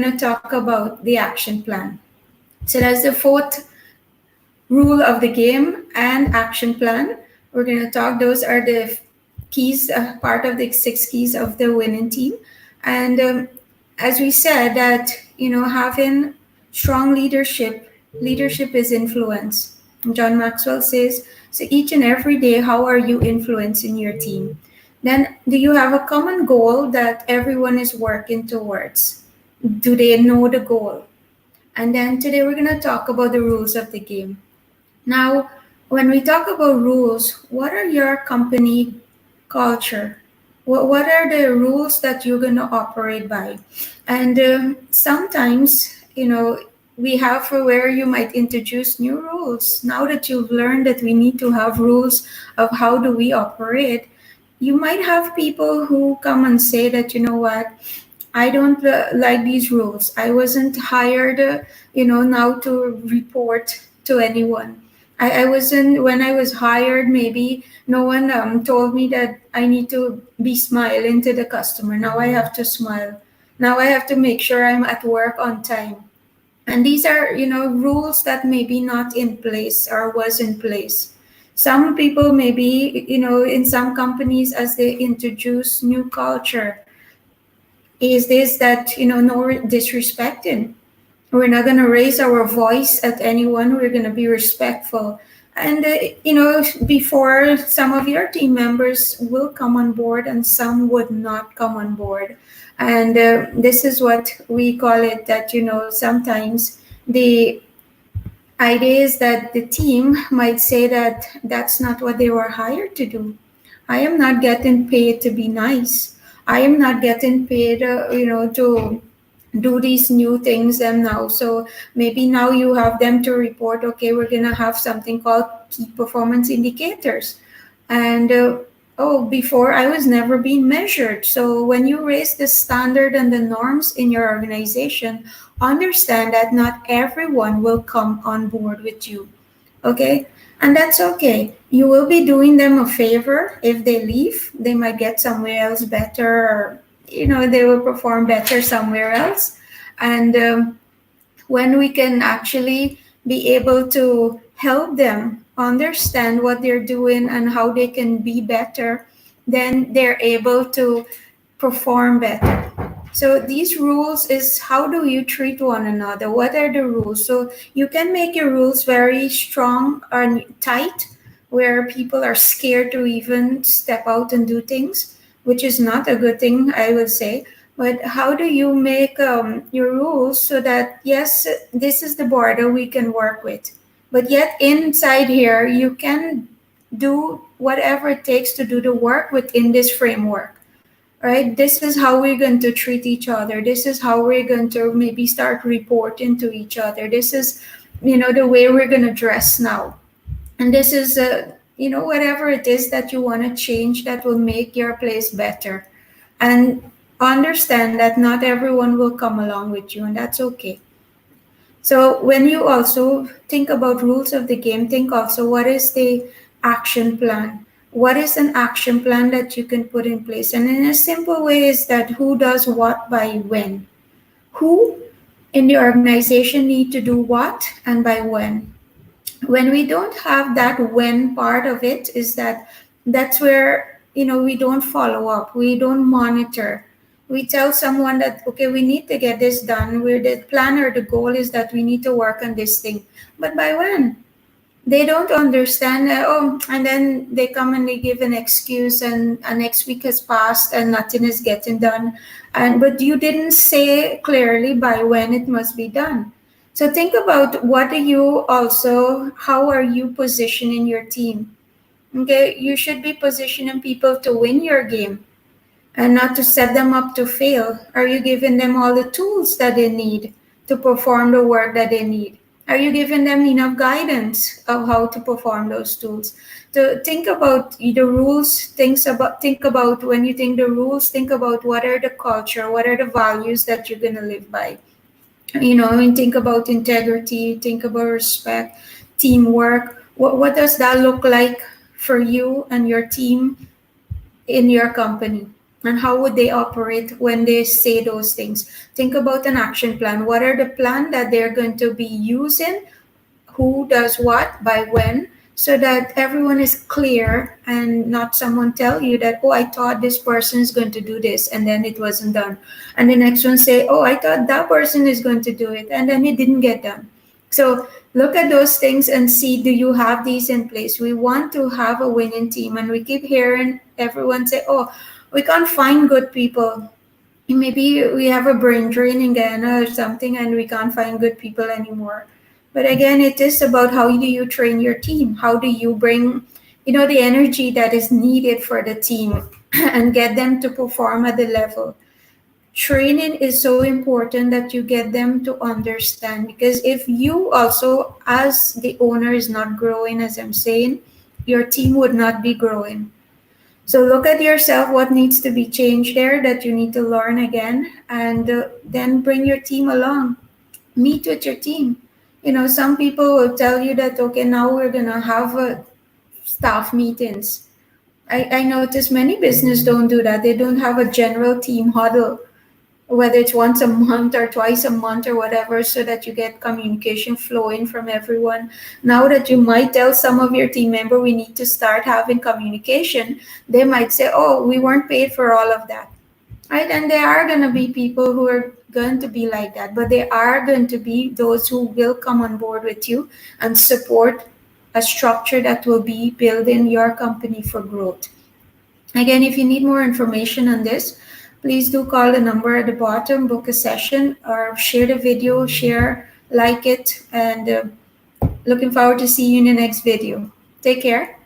going to talk about the action plan. So that's the fourth rule of the game and action plan. We're going to talk, those are the keys, part of the six keys of the winning team. And as we said, that, having strong leadership is influence. John Maxwell says, so each and every day, how are you influencing your team? Then, do you have a common goal that everyone is working towards? Do they know the goal? And then today we're going to talk about the rules of the game. Now, when we talk about rules, what are your company culture? What are the rules that you're going to operate by? And sometimes, we have for where you might introduce new rules. Now that you've learned that we need to have rules of how do we operate, you might have people who come and say that, you know what, I don't like these rules. I wasn't hired, now to report to anyone. I wasn't, when I was hired, maybe no one told me that I need to be smiling to the customer. Now I have to smile. Now I have to make sure I'm at work on time. And these are, rules that maybe not in place or was in place. Some people maybe, in some companies, as they introduce new culture, is this that, no disrespecting. We're not going to raise our voice at anyone. We're going to be respectful. And, before some of your team members will come on board and some would not come on board. And this is what we call it that, sometimes the idea is that the team might say that that's not what they were hired to do. I am not getting paid to be nice. I am not getting paid, to do these new things and now. So maybe now you have them to report, okay, we're going to have something called key performance indicators. And before I was never being measured. So when you raise the standard and the norms in your organization, understand that not everyone will come on board with you. Okay? And that's okay. You will be doing them a favor if they leave. They might get somewhere else better, or they will perform better somewhere else. And when we can actually be able to help them understand what they're doing and how they can be better, then they're able to perform better. So these rules is, how do you treat one another? What are the rules? So you can make your rules very strong or tight, where people are scared to even step out and do things, which is not a good thing, I would say. But how do you make your rules so that, yes, this is the border we can work with, but yet inside here you can do whatever it takes to do the work within this framework, right? This is how we're going to treat each other. This is how we're going to maybe start reporting to each other. This is, the way we're going to dress now. And this is, whatever it is that you want to change that will make your place better. And understand that not everyone will come along with you, and that's okay. So when you also think about rules of the game, think also, what is the action plan? What is an action plan that you can put in place? And in a simple way is that who does what by when? Who in the organization need to do what and by when? When we don't have that when part of it, is that's where, we don't follow up, we don't monitor. We tell someone that, okay, we need to get this done. We're the planner, the goal is that we need to work on this thing. But by when? They don't understand. And then they come and they give an excuse, and next week has passed and nothing is getting done. But you didn't say clearly by when it must be done. So think about, how are you positioning your team? Okay, you should be positioning people to win your game and not to set them up to fail. Are you giving them all the tools that they need to perform the work that they need? Are you giving them enough guidance of how to perform those tools? To think about the rules, think about when you think the rules, think about what are the culture, what are the values that you're going to live by. And think about integrity, think about respect, teamwork. What does that look like for you and your team in your company? And how would they operate when they say those things? Think about an action plan. What are the plan that they're going to be using? Who does what by when, so that everyone is clear and not someone tell you that, oh, I thought this person is going to do this and then it wasn't done, and the next one say, oh, I thought that person is going to do it and then it didn't get done. So look at those things and see, do you have these in place? We want to have a winning team, and we keep hearing everyone say, oh, we can't find good people. Maybe we have a brain drain in Ghana or something and we can't find good people anymore. But again, it is about how do you train your team? How do you bring, the energy that is needed for the team and get them to perform at the level? Training is so important that you get them to understand, because if you also, as the owner, is not growing, as I'm saying, your team would not be growing. So look at yourself, what needs to be changed there that you need to learn again, and then bring your team along. Meet with your team. Some people will tell you that, okay, now we're going to have staff meetings. I notice many business don't do that. They don't have a general team huddle, whether it's once a month or twice a month or whatever, so that you get communication flowing from everyone. Now that you might tell some of your team member, we need to start having communication, they might say, oh, we weren't paid for all of that. Right? And there are going to be people who are going to be like that, but there are going to be those who will come on board with you and support a structure that will be building your company for growth. Again, if you need more information on this, please do call the number at the bottom, book a session, or share the video, like it, and looking forward to see you in the next video. Take care.